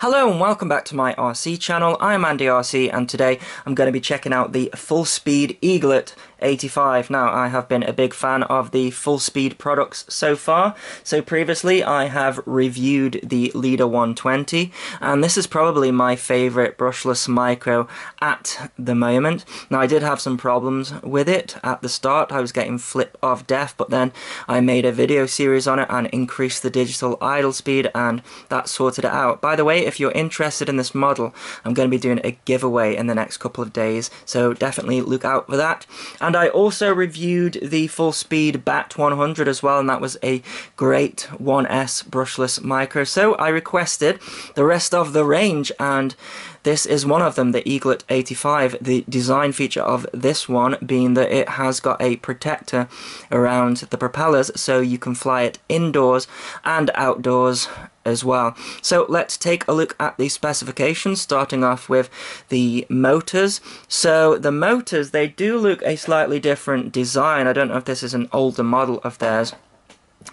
Hello and welcome back to my RC channel. I'm AndyRC and today I'm going to be checking out the Full Speed Eaglet 85. Now, I have been a big fan of the Full Speed products so far. So previously I have reviewed the Leader 120 and this is probably my favourite brushless micro at the moment. Now, I did have some problems with it at the start. I was getting flip of death, but then I made a video series on it and increased the digital idle speed and that sorted it out. By the way, if you're interested in this model, I'm going to be doing a giveaway in the next couple of days, so definitely look out for that. And I also reviewed the Full Speed Bat 100 as well, and that was a great 1S brushless micro. So I requested the rest of the range, and this is one of them, the Eaglet 85. The design feature of this one being that it has got a protector around the propellers, so you can fly it indoors and outdoors as well. So let's take a look at the specifications, starting off with the motors. So the motors, they do look a slightly different design. I don't know if this is an older model of theirs.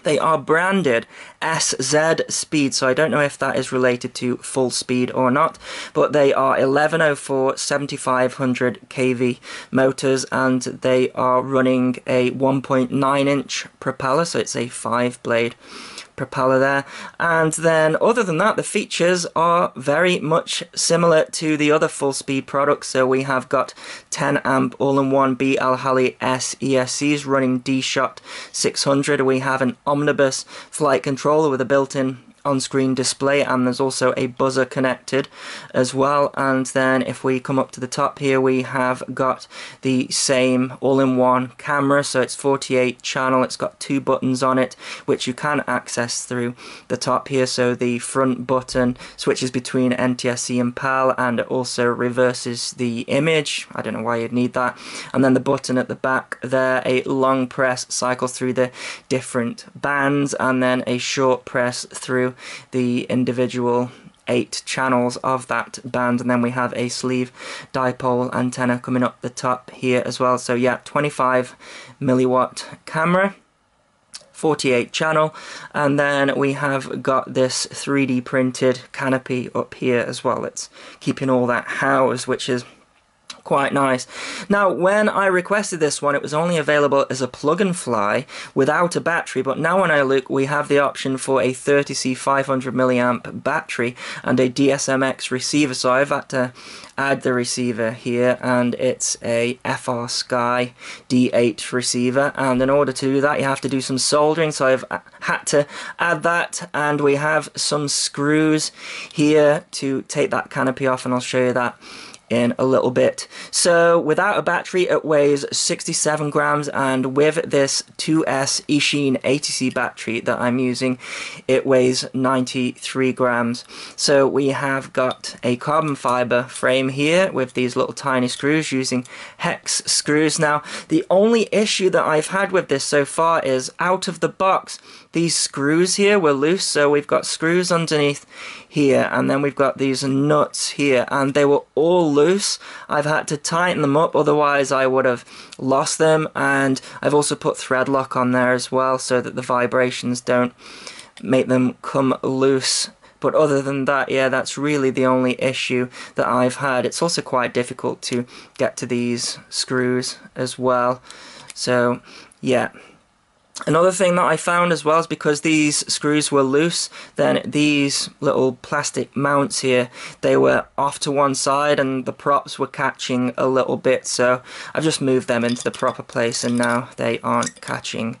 They are branded SZ Speed, so I don't know if that is related to Full Speed or not, but they are 1104 7500 kV motors, and they are running a 1.9-inch propeller, so it's a 5-blade propeller there. And then other than that, the features are very much similar to the other Full Speed products. So we have got 10 amp all-in-one BL Halley S ESCs running D-Shot 600. We have an omnibus flight controller with a built-in on-screen display, and there's also a buzzer connected as well. And then if we come up to the top here, we have got the same all-in-one camera, so it's 48 channel. It's got 2 buttons on it which you can access through the top here. So the front button switches between NTSC and PAL, and it also reverses the image. I don't know why you'd need that. And then the button at the back there, a long press cycles through the different bands, and then a short press through the individual 8 channels of that band. And then we have a sleeve dipole antenna coming up the top here as well. So yeah, 25 milliwatt camera, 48 channel, and then we have got this 3D printed canopy up here as well. It's keeping all that housed, which is quite nice. Now, when I requested this one, it was only available as a plug and fly without a battery, but now when I look, we have the option for a 30C 500 milliamp battery and a DSMX receiver. So I've had to add the receiver here, and it's a FR Sky D8 receiver, and in order to do that you have to do some soldering, so I've had to add that. And we have some screws here to take that canopy off, and I'll show you that in a little bit. So without a battery it weighs 67 grams, and with this 2S Eachine 80C battery that I'm using, it weighs 93 grams. So we have got a carbon fiber frame here with these little tiny screws using hex screws. Now, the only issue that I've had with this so far is out of the box these screws here were loose. So we've got screws underneath here, and then we've got these nuts here, and they were all loose. I've had to tighten them up, otherwise I would have lost them. And I've also put thread lock on there as well, so that the vibrations don't make them come loose. But other than that, yeah, that's really the only issue that I've had. It's also quite difficult to get to these screws as well. So yeah. Another thing that I found as well is because these screws were loose, then these little plastic mounts here, they were off to one side and the props were catching a little bit, so I've just moved them into the proper place and now they aren't catching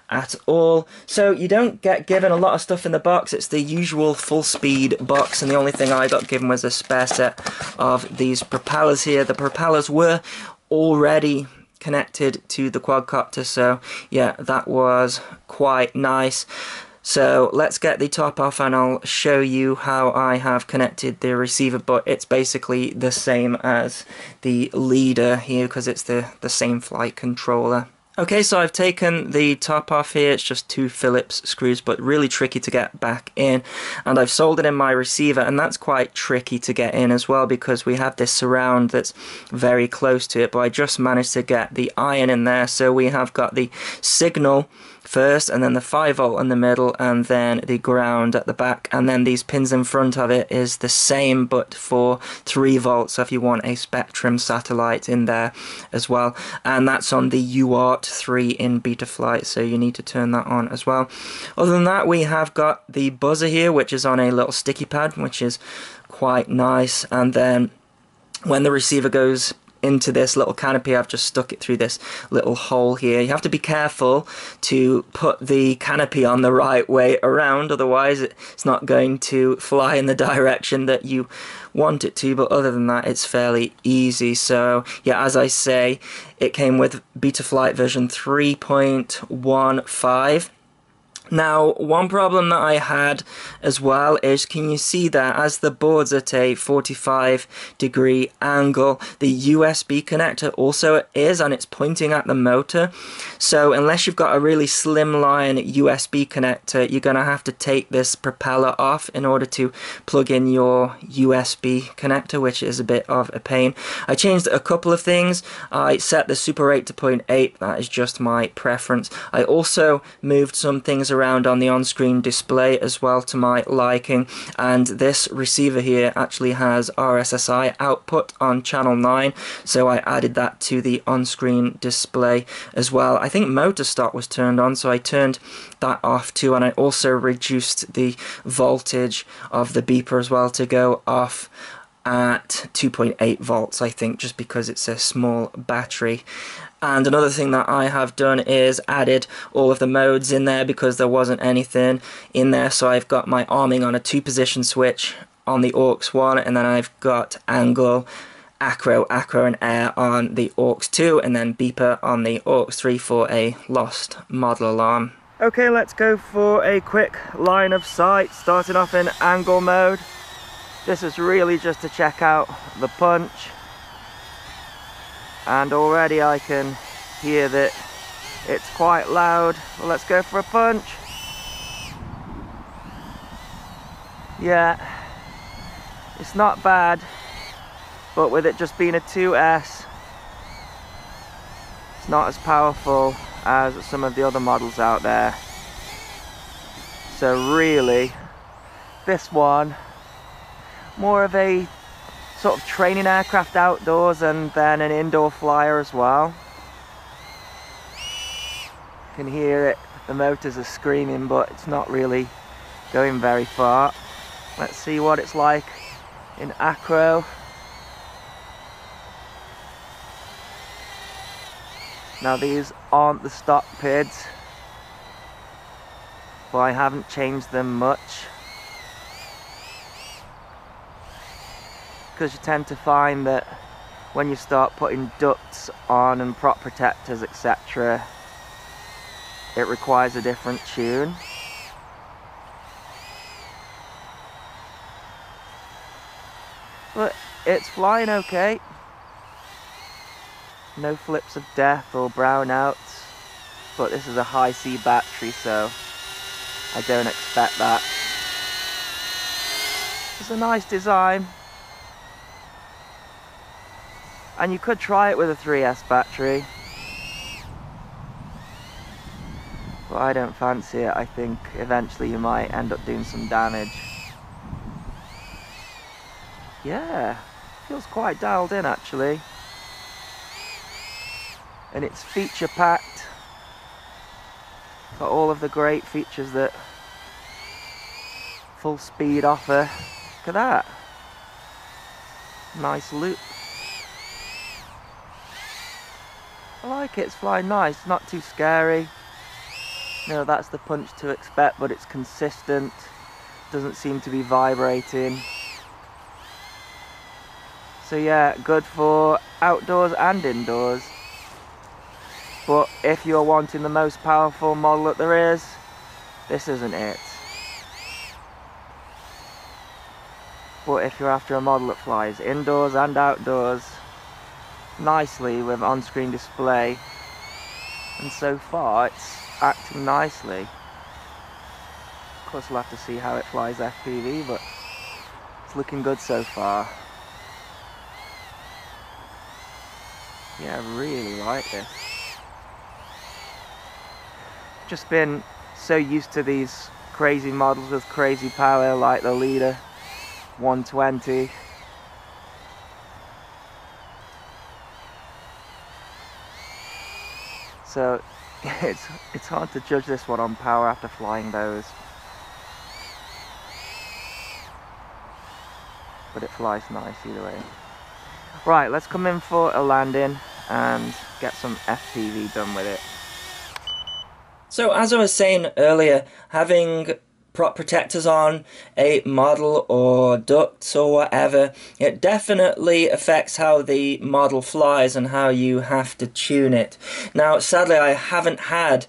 at all. So you don't get given a lot of stuff in the box. It's the usual Full Speed box, and the only thing I got given was a spare set of these propellers here. The propellers were already connected to the quadcopter, so yeah, that was quite nice. So let's get the top off and I'll show you how I have connected the receiver, but it's basically the same as the Leader here because it's the same flight controller. Okay, so I've taken the top off here. It's just 2 Phillips screws, but really tricky to get back in. And I've soldered in my receiver, and that's quite tricky to get in as well because we have this surround that's very close to it, but I just managed to get the iron in there. So we have got the signal first, and then the 5V in the middle, and then the ground at the back, and then these pins in front of it is the same but for 3V, so if you want a Spectrum satellite in there as well, and that's on the UART 3 in Betaflight, so you need to turn that on as well. Other than that, we have got the buzzer here, which is on a little sticky pad, which is quite nice, and then when the receiver goes into this little canopy, I've just stuck it through this little hole here. You have to be careful to put the canopy on the right way around, otherwise it's not going to fly in the direction that you want it to, but other than that it's fairly easy. So yeah, as I say, it came with Betaflight version 3.15. Now, one problem that I had as well is, can you see that as the board's at a 45-degree angle, the USB connector also is, and it's pointing at the motor. So unless you've got a really slimline USB connector, you're going to have to take this propeller off in order to plug in your USB connector, which is a bit of a pain. I changed a couple of things. I set the Super 8 to 0.8, that is just my preference. I also moved some things around on the on-screen display as well to my liking, and this receiver here actually has RSSI output on channel 9, so I added that to the on-screen display as well. I think motor stop was turned on, so I turned that off too, and I also reduced the voltage of the beeper as well to go off at 2.8V, I think, just because it's a small battery. And another thing that I have done is added all of the modes in there because there wasn't anything in there. So I've got my arming on a 2-position switch on the aux 1, and then I've got angle, acro, and air on the aux 2, and then beeper on the aux 3 for a lost model alarm. Okay, let's go for a quick line of sight, starting off in angle mode. This is really just to check out the punch, and already I can hear that it's quite loud. Well, let's go for a punch. Yeah, it's not bad, but with it just being a 2S, it's not as powerful as some of the other models out there. So really, this one, more of a sort of training aircraft outdoors, and then an indoor flyer as well. You can hear it, the motors are screaming, but it's not really going very far. Let's see what it's like in acro. Now these aren't the stock PIDs, but I haven't changed them much, because you tend to find that when you start putting ducts on and prop protectors, etc., it requires a different tune. But it's flying okay. No flips of death or brownouts, but this is a high C battery, so I don't expect that. It's a nice design, and you could try it with a 3S battery, but I don't fancy it. I think eventually you might end up doing some damage. Yeah, feels quite dialed in actually, and it's feature packed. Got all of the great features that full speed offer. Look at that, nice loop. I like it, it's flying nice, not too scary. No, that's the punch to expect, but it's consistent, doesn't seem to be vibrating. So yeah, good for outdoors and indoors. But if you're wanting the most powerful model that there is, this isn't it. But if you're after a model that flies indoors and outdoors nicely with on-screen display, and so far it's acting nicely. Of course we'll have to see how it flies FPV, but it's looking good so far. Yeah, I really like this. just been so used to these crazy models with crazy power, like the Leader 120. So it's hard to judge this one on power after flying those. But it flies nice either way. Right, let's come in for a landing and get some FPV done with it. So as I was saying earlier, having prop protectors on a model or ducts or whatever, it definitely affects how the model flies and how you have to tune it. Now sadly I haven't had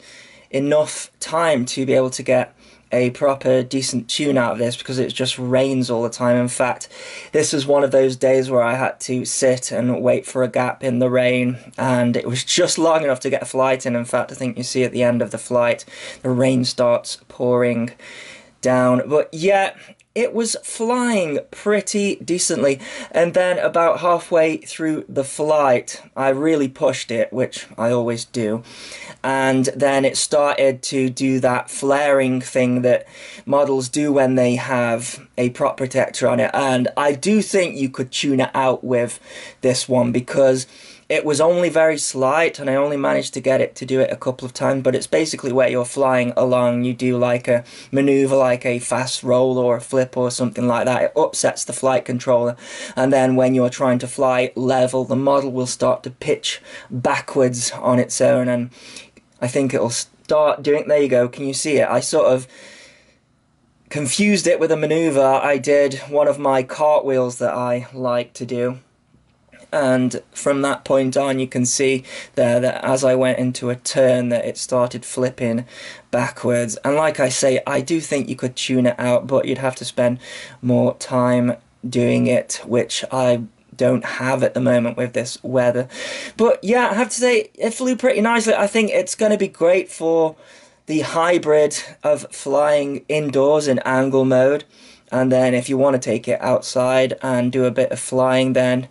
enough time to be able to get a proper decent tune out of this because it just rains all the time. In fact, this was one of those days where I had to sit and wait for a gap in the rain, and it was just long enough to get a flight in. In fact, I think you see at the end of the flight the rain starts pouring down. But yeah, it was flying pretty decently, and then about halfway through the flight I really pushed it, which I always do, and then it started to do that flaring thing that models do when they have a prop protector on it. And I do think you could tune it out with this one because it was only very slight and I only managed to get it to do it a couple of times, but it's basically where you're flying along, you do like a maneuver like a fast roll or a flip or something like that. It upsets the flight controller, and then when you're trying to fly level, the model will start to pitch backwards on its own, and I think it'll start doing, there you go, can you see it? I sort of confused it with a maneuver. I did one of my cartwheels that I like to do, and from that point on you can see there that as I went into a turn that it started flipping backwards. And like I say, I do think you could tune it out, but you'd have to spend more time doing it, which I don't have at the moment with this weather. But yeah, I have to say it flew pretty nicely. I think it's going to be great for the hybrid of flying indoors in angle mode, and then if you want to take it outside and do a bit of flying, then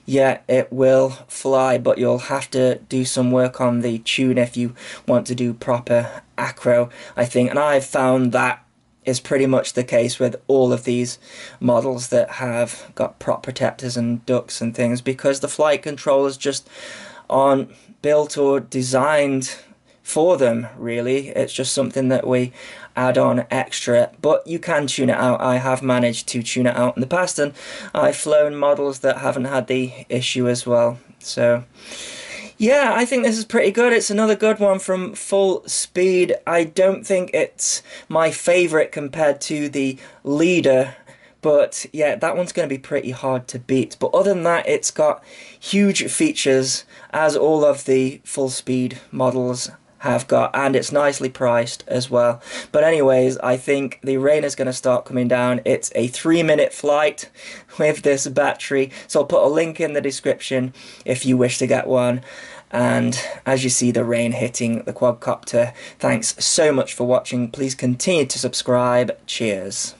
yeah, it will fly, but you'll have to do some work on the tune if you want to do proper acro, I think. And I've found that is pretty much the case with all of these models that have got prop protectors and ducts and things, because the flight controllers just aren't built or designed for them, really. It's just something that we add on extra, but you can tune it out. I have managed to tune it out in the past, and I've flown models that haven't had the issue as well. So yeah, I think this is pretty good. It's another good one from Full Speed. I don't think it's my favourite compared to the Leader, but yeah, that one's going to be pretty hard to beat. But other than that, it's got huge features, as all of the Full Speed models have got, and it's nicely priced as well. But anyways, I think the rain is going to start coming down. It's a 3-minute flight with this battery, so I'll put a link in the description if you wish to get one. And as you see the rain hitting the quadcopter, thanks so much for watching. Please continue to subscribe. Cheers.